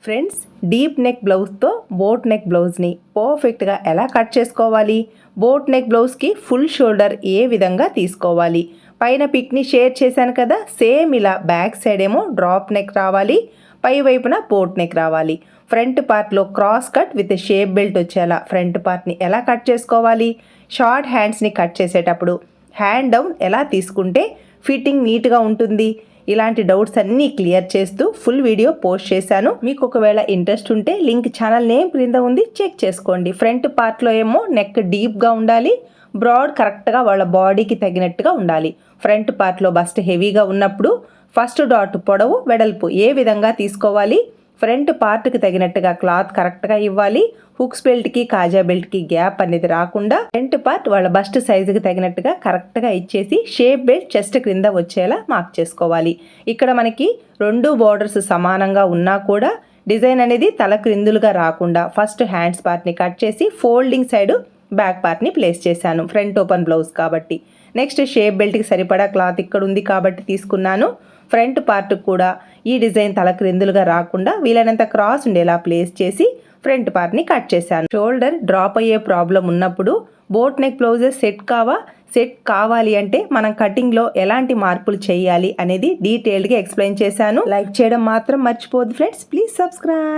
Friends, deep neck బ్లౌజ్తో boat neck బ్లౌజ్ని పర్ఫెక్ట్గా ఎలా కట్ చేసుకోవాలి, బోట్ నెక్ బ్లౌజ్కి ఫుల్ షోల్డర్ ఏ విధంగా తీసుకోవాలి, పైన పిక్ని షేర్ చేశాను కదా, సేమ్ ఇలా బ్యాక్ సైడ్ ఏమో డ్రాప్ నెక్ రావాలి, పై వైపున బోట్ నెక్ రావాలి. ఫ్రంట్ పార్ట్లో cross cut with shape belt వచ్చేలా ఫ్రంట్ పార్ట్ని ఎలా కట్ చేసుకోవాలి, షార్ట్ హ్యాండ్స్ని కట్ చేసేటప్పుడు హ్యాండ్ డౌన్ ఎలా తీసుకుంటే ఫిట్టింగ్ నీట్గా ఉంటుంది, ఇలాంటి డౌట్స్ అన్నీ క్లియర్ చేస్తూ ఫుల్ వీడియో పోస్ట్ చేశాను. మీకు ఒకవేళ ఇంట్రెస్ట్ ఉంటే లింక్ ఛానల్ నేమ్ క్రింద ఉంది, చెక్ చేసుకోండి. ఫ్రంట్ పార్ట్లో ఏమో నెక్ డీప్గా ఉండాలి, బ్రాడ్ కరెక్ట్గా వాళ్ళ బాడీకి తగినట్టుగా ఉండాలి. ఫ్రంట్ పార్ట్లో బస్ట్ హెవీగా ఉన్నప్పుడు ఫస్ట్ డాట్ పొడవు వెడల్పు ఏ విధంగా తీసుకోవాలి, ఫ్రంట్ పార్ట్కి తగినట్టుగా క్లాత్ కరెక్ట్గా ఇవ్వాలి, హుక్స్ బెల్ట్కి కాజా బెల్ట్కి గ్యాప్ అనేది రాకుండా ఫ్రంట్ పార్ట్ వాళ్ళ బస్ట్ సైజుకి తగినట్టుగా కరెక్ట్గా ఇచ్చేసి షేప్ బెల్ట్ చెస్ట్ క్రింద వచ్చేలా మార్క్ చేసుకోవాలి. ఇక్కడ మనకి రెండు బార్డర్స్ సమానంగా ఉన్నా కూడా డిజైన్ అనేది తల క్రిందులుగా రాకుండా ఫస్ట్ హ్యాండ్స్ పార్ట్ని కట్ చేసి ఫోల్డింగ్ సైడ్ బ్యాక్ పార్ట్ని ప్లేస్ చేశాను, ఫ్రంట్ ఓపెన్ బ్లౌజ్ కాబట్టి. నెక్స్ట్ షేప్ బెల్ట్కి సరిపడా క్లాత్ ఇక్కడ ఉంది కాబట్టి తీసుకున్నాను. ఫ్రంట్ పార్ట్ కూడా ఈ డిజైన్ తల క్రిందులుగా రాకుండా వీలైనంత క్రాస్ ఉండేలా ప్లేస్ చేసి ఫ్రంట్ పార్ట్ని కట్ చేశాను. షోల్డర్ డ్రాప్ అయ్యే ప్రాబ్లం ఉన్నప్పుడు బోట్ నెక్ బ్లౌజెస్ సెట్ కావాలి అంటే మనం కటింగ్లో ఎలాంటి మార్పులు చేయాలి అనేది డీటెయిల్డ్గా ఎక్స్ప్లెయిన్ చేశాను. లైక్ చేయడం మాత్రం మర్చిపోద్దు ఫ్రెండ్స్, ప్లీజ్ సబ్స్క్రైబ్.